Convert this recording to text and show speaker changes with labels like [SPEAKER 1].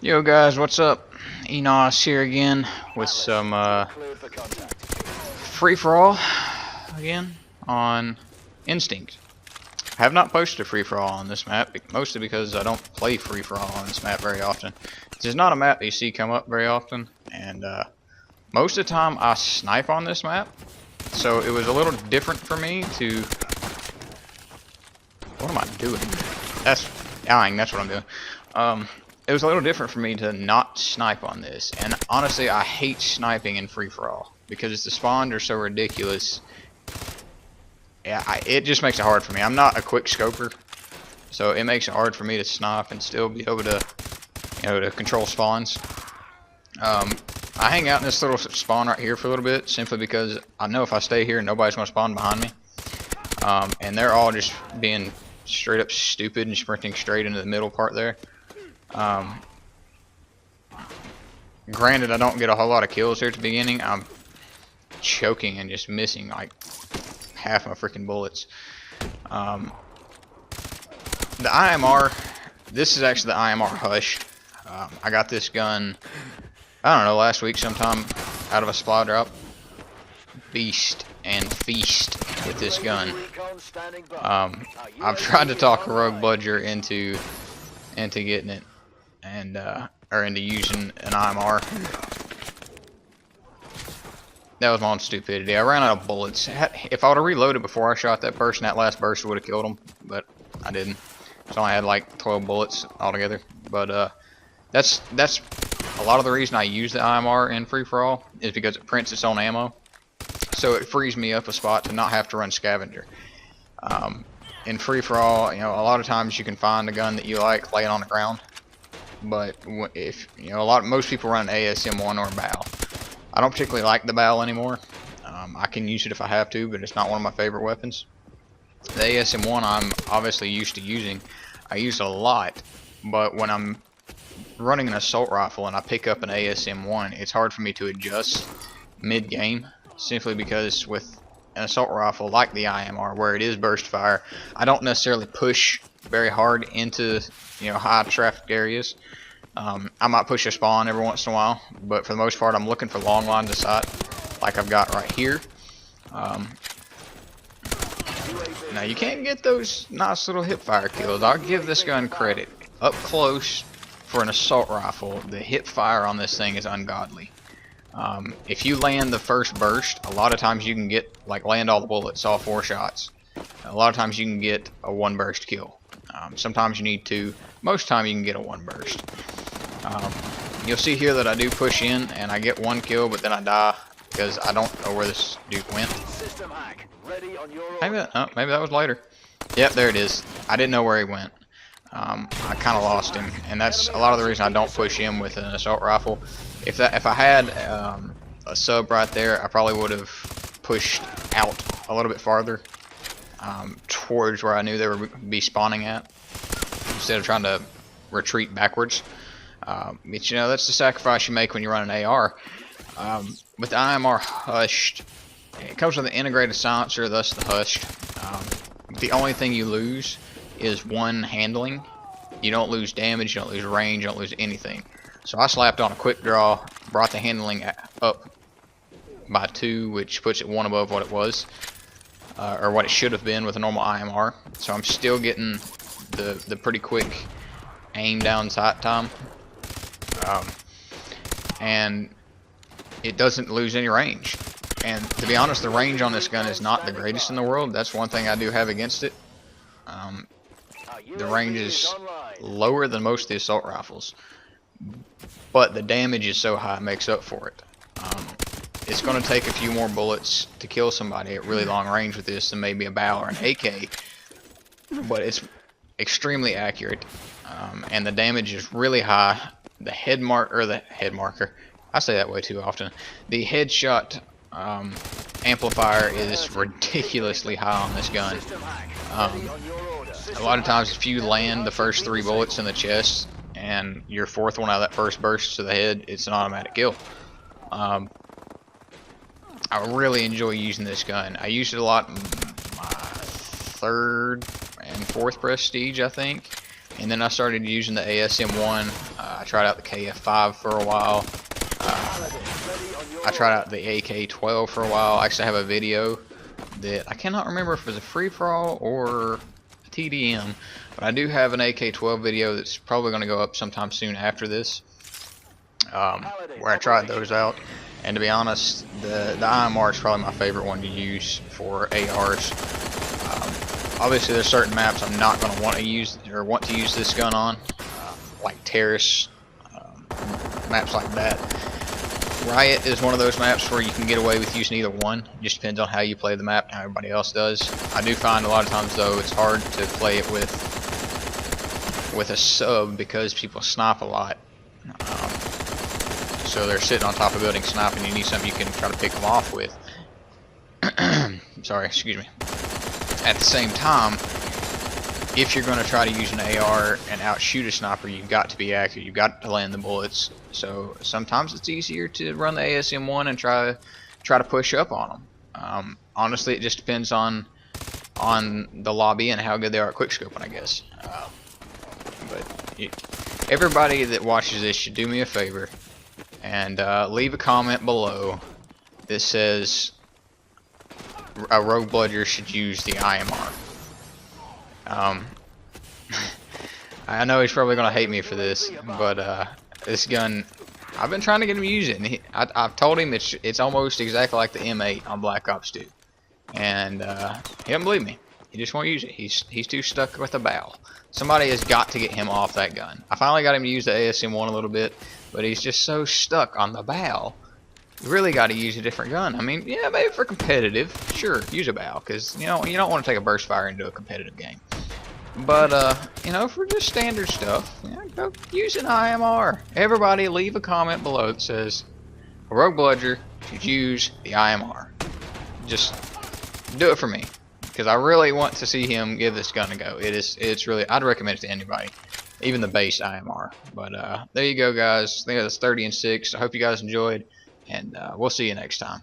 [SPEAKER 1] Yo guys, what's up? Enos here again with some free-for-all again on Instinct. I have not posted a free-for-all on this map, mostly because I don't play free-for-all on this map very often. This is not a map that you see come up very often, and most of the time I snipe on this map, so it was a little different for me to... What am I doing? That's dying, that's what I'm doing. It was a little different for me to not snipe on this, and honestly I hate sniping in free-for-all because the spawns are so ridiculous. Yeah, it just makes it hard for me. I'm not a quick scoper, so it makes it hard for me to snipe and still be able to, to control spawns. I hang out in this little spawn right here for a little bit, simply because I know if I stay here nobody's gonna spawn behind me. And they're all just being straight up stupid and sprinting straight into the middle part there. Granted, I don't get a whole lot of kills here at the beginning. I'm choking and just missing like half my freaking bullets. The IMR, this is actually the IMR Hushed. I got this gun, I don't know, last week sometime out of a supply drop. Beast and feast with this gun. I've tried to talk a Rouge Bludger into getting it, and or into using an IMR. That was my own stupidity. I ran out of bullets. If I would have reloaded before I shot that person, that last burst would have killed him, but I didn't. So I had like 12 bullets altogether. But that's a lot of the reason I use the IMR in free-for-all is because it prints its own ammo, so it frees me up a spot to not have to run scavenger. In free-for-all, a lot of times you can find a gun that you like laying on the ground, but if most people run an ASM1 or a BAL. I don't particularly like the BAL anymore. I can use it if I have to, but it's not one of my favorite weapons. The ASM1 I'm obviously used to using. I use it a lot, but when I'm running an assault rifle and I pick up an ASM1, it's hard for me to adjust mid-game, simply because with an assault rifle like the IMR, where it is burst fire, I don't necessarily push very hard into high traffic areas. I might push a spawn every once in a while, but for the most part I'm looking for long lines of sight like I've got right here. Now you can't get those nice little hip fire kills. I'll give this gun credit. Up close for an assault rifle, the hip fire on this thing is ungodly. If you land the first burst, a lot of times you can get, land all the bullets, all 4 shots. A lot of times you can get a 1 burst kill. Sometimes you need 2. Most time you can get a 1 burst. You'll see here that I do push in and I get 1 kill, but then I die because I don't know where this dude went. Maybe that was later. Yep, there it is. I didn't know where he went. I kind of lost him, and that's a lot of the reason I don't push him with an assault rifle. If I had a sub right there, I probably would have pushed out a little bit farther towards where I knew they would be spawning at, instead of trying to retreat backwards. But that's the sacrifice you make when you run an AR. With the IMR Hushed, it comes with an integrated silencer, thus the Hushed. The only thing you lose is 1 handling. You don't lose damage, you don't lose range, you don't lose anything. So I slapped on a quick draw, brought the handling up by 2, which puts it 1 above what it was, or what it should have been with a normal IMR. So I'm still getting the pretty quick aim down sight time, and it doesn't lose any range. And to be honest, the range on this gun is not the greatest in the world. That's one thing I do have against it. The range is lower than most of the assault rifles, but the damage is so high it makes up for it. It's going to take a few more bullets to kill somebody at really long range with this than maybe a BAL or an AK, but it's extremely accurate, and the damage is really high. The head marker, I say that way too often. The headshot amplifier is ridiculously high on this gun. A lot of times if you land the first 3 bullets in the chest and your 4th one out of that first burst to the head, it's an automatic kill. I really enjoy using this gun. I used it a lot in my 3rd and 4th prestige, I think. And then I started using the ASM1. I tried out the KF5 for a while. I tried out the AK-12 for a while. I actually have a video that I cannot remember if it was a free-for-all or a TDM, but I do have an AK-12 video that's probably going to go up sometime soon after this, where I tried those out. And to be honest, the IMR is probably my favorite one to use for ARs. Obviously, there's certain maps I'm not going to want to use this gun on, like Terrace, maps like that. Riot is one of those maps where you can get away with using either one. It just depends on how you play the map and how everybody else does. I do find a lot of times though it's hard to play it with a sub because people snipe a lot. So they're sitting on top of a building sniping. You need something you can try to pick them off with. Sorry, excuse me. At the same time, if you're going to try to use an AR and outshoot a sniper, you've got to be accurate. You've got to land the bullets. So sometimes it's easier to run the ASM1 and try to push up on them. Honestly, it just depends on the lobby and how good they are at quickscoping, I guess. But everybody that watches this should do me a favor and leave a comment below that says a Rouge Bludger should use the IMR. I know he's probably gonna hate me for this, but this gun, I've been trying to get him to use it, and I've told him it's almost exactly like the M8 on Black Ops 2, and he doesn't believe me. He just won't use it. He's too stuck with the bow. Somebody has got to get him off that gun. I finally got him to use the ASM1 a little bit, but he's just so stuck on the bow. You really got to use a different gun. I mean, yeah, maybe for competitive, sure, use a bow, because you don't want to take a burst fire into a competitive game. But for just standard stuff, go use an IMR. Everybody, leave a comment below that says a Rouge Bludger should use the IMR. Just do it for me, because I really want to see him give this gun a go. It's really, I'd recommend it to anybody, even the base IMR. But there you go, guys. I think that's 30 and 6. I hope you guys enjoyed. And we'll see you next time.